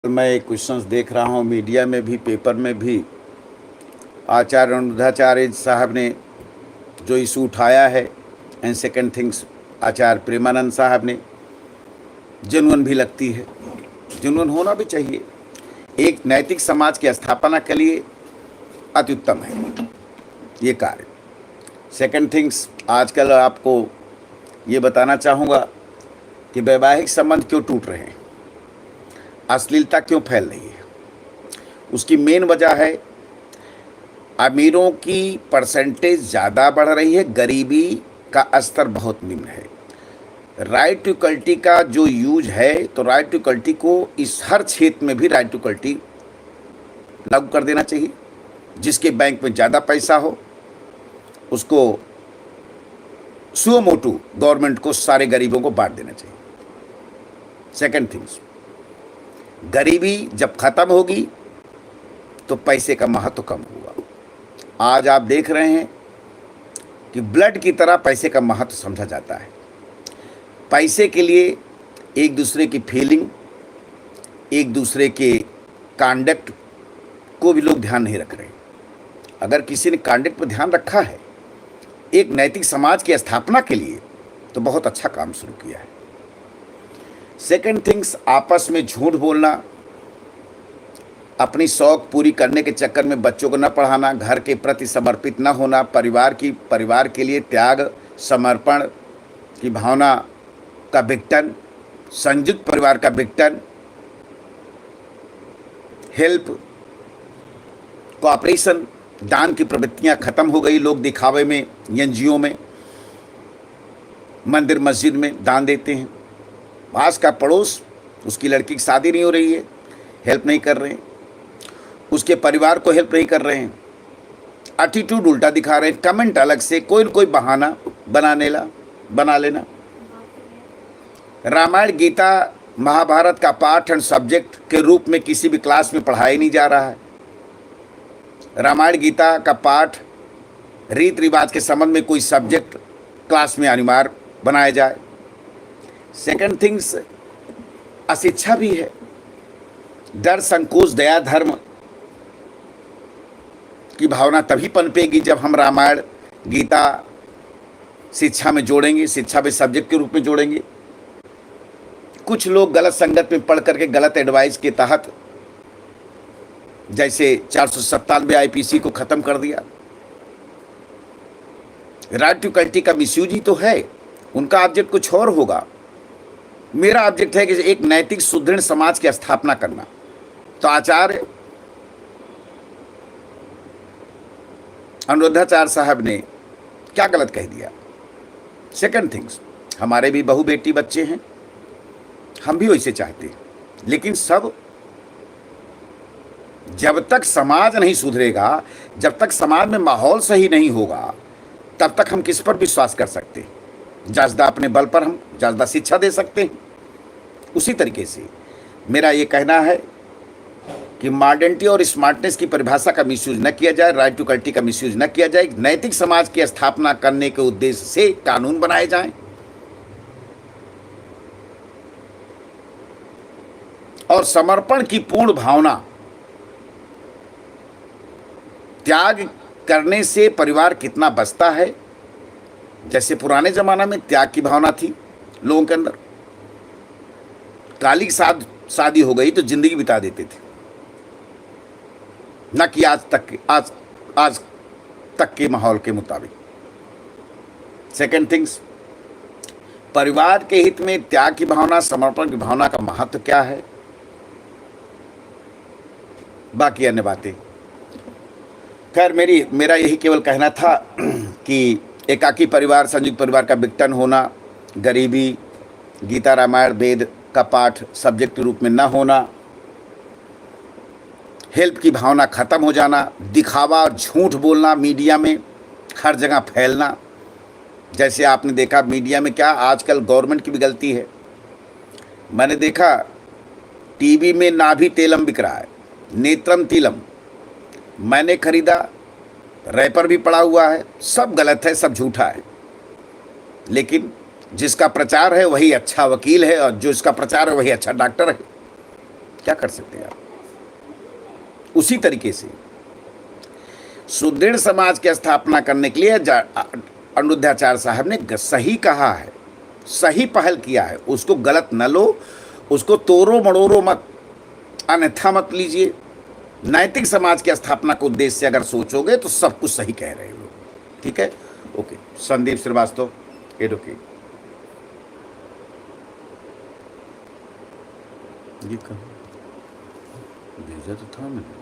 मैं क्वेश्चंस देख रहा हूँ मीडिया में भी, पेपर में भी। आचार्य अनुरुद्धाचार्य साहब ने जो इशू उठाया है, एंड सेकंड थिंग्स आचार्य प्रेमानंद साहब ने, जेन्युइन भी लगती है, जेन्युइन होना भी चाहिए। एक नैतिक समाज की स्थापना के लिए अति उत्तम है ये कार्य। सेकंड थिंग्स, आजकल आपको ये बताना चाहूँगा कि वैवाहिक संबंध क्यों टूट रहे हैं, अश्लीलता क्यों फैल रही है। उसकी मेन वजह है अमीरों की परसेंटेज ज़्यादा बढ़ रही है, गरीबी का स्तर बहुत निम्न है। राइट टू इक्वलिटी का जो यूज है, तो राइट टू इक्वलिटी को इस हर क्षेत्र में भी राइट टू इक्वलिटी लागू कर देना चाहिए। जिसके बैंक में ज़्यादा पैसा हो उसको सुओ मोटू गवर्नमेंट को सारे गरीबों को बांट देना चाहिए। सेकंड थिंग्स, गरीबी जब खत्म होगी तो पैसे का महत्व कम होगा। आज आप देख रहे हैं कि ब्लड की तरह पैसे का महत्व समझा जाता है। पैसे के लिए एक दूसरे की फीलिंग, एक दूसरे के कांडक्ट को भी लोग ध्यान नहीं रख रहे। अगर किसी ने कांडक्ट पर ध्यान रखा है एक नैतिक समाज की स्थापना के लिए, तो बहुत अच्छा काम शुरू किया है। सेकंड थिंग्स, आपस में झूठ बोलना, अपनी शौक पूरी करने के चक्कर में बच्चों को न पढ़ाना, घर के प्रति समर्पित न होना, परिवार के लिए त्याग समर्पण की भावना का विघटन, संयुक्त परिवार का विघटन, हेल्प कोऑपरेशन, दान की प्रवृत्तियां खत्म हो गई। लोग दिखावे में, एनजीओ में, मंदिर मस्जिद में दान देते हैं। पास का पड़ोस, उसकी लड़की की शादी नहीं हो रही है, हेल्प नहीं कर रहे हैं, उसके परिवार को हेल्प नहीं कर रहे हैं, एटीट्यूड उल्टा दिखा रहे हैं, कमेंट अलग से, कोई न कोई बहाना बना लेना। रामायण गीता महाभारत का पाठ एंड सब्जेक्ट के रूप में किसी भी क्लास में पढ़ाया नहीं जा रहा है। रामायण गीता का पाठ रीति रिवाज के संबंध में कोई सब्जेक्ट क्लास में अनिवार्य बनाया जाए। सेकंड थिंग्स, अशिक्षा भी है। डर, संकोच, दया, धर्म की भावना तभी पनपेगी जब हम रामायण गीता शिक्षा में जोड़ेंगे, शिक्षा में सब्जेक्ट के रूप में जोड़ेंगे। कुछ लोग गलत संगत में पढ़ करके गलत एडवाइस के तहत, जैसे 497 आईपीसी को खत्म कर दिया। राइट टू इक्वलिटी का मिसयूज ही तो है। उनका ऑब्जेक्ट कुछ और होगा, मेरा ऑब्जेक्ट है कि एक नैतिक सुदृढ़ समाज की स्थापना करना। तो आचार्य अनुरुद्धाचार्य साहब ने क्या गलत कह दिया। सेकंड थिंग्स, हमारे भी बहू बेटी बच्चे हैं, हम भी वैसे चाहते हैं, लेकिन सब जब तक समाज नहीं सुधरेगा, जब तक समाज में माहौल सही नहीं होगा, तब तक हम किस पर विश्वास कर सकते हैं। ज्यादा अपने बल पर हम ज्यादा शिक्षा दे सकते हैं। उसी तरीके से मेरा ये कहना है कि मॉडर्निटी और स्मार्टनेस की परिभाषा का मिसयूज न किया जाए, राइट टू इक्वलिटी का मिसयूज न किया जाए। नैतिक समाज की स्थापना करने के उद्देश्य से कानून बनाए जाएं और समर्पण की पूर्ण भावना, त्याग करने से परिवार कितना बचता है। जैसे पुराने जमाना में त्याग की भावना थी लोगों के अंदर, काली शादी हो गई तो जिंदगी बिता देते थे, न कि आज तक के माहौल के मुताबिक। सेकंड थिंग्स, परिवार के हित में त्याग की भावना, समर्पण की भावना का महत्व क्या है, बाकी अन्य बातें। खैर, मेरा यही केवल कहना था कि एकाकी परिवार, संयुक्त परिवार का विघटन होना, गरीबी, गीता रामायण वेद का पाठ सब्जेक्ट के रूप में न होना, हेल्प की भावना खत्म हो जाना, दिखावा, झूठ बोलना मीडिया में हर जगह फैलना। जैसे आपने देखा मीडिया में क्या आजकल गवर्नमेंट की भी गलती है। मैंने देखा टीवी में नाभि तेलम बिक रहा है, नेत्रम तिलम मैंने खरीदा, रैपर भी पड़ा हुआ है, सब गलत है, सब झूठा है। लेकिन जिसका प्रचार है वही अच्छा वकील है और जो इसका प्रचार है वही अच्छा डॉक्टर है। क्या कर सकते हैं आप। उसी तरीके से सुदृढ़ समाज की स्थापना करने के लिए अनिरुद्धाचार्य साहब ने सही कहा है, सही पहल किया है, उसको गलत न लो, उसको तोड़ो मड़ोड़ो मत, अन्यथा मत लीजिए। नैतिक समाज की स्थापना के उद्देश्य से अगर सोचोगे तो सब कुछ सही कह रहे हो। ठीक है, ओके। संदीप श्रीवास्तव, एडवोकेट। ये कहा भेजा तो था मैंने।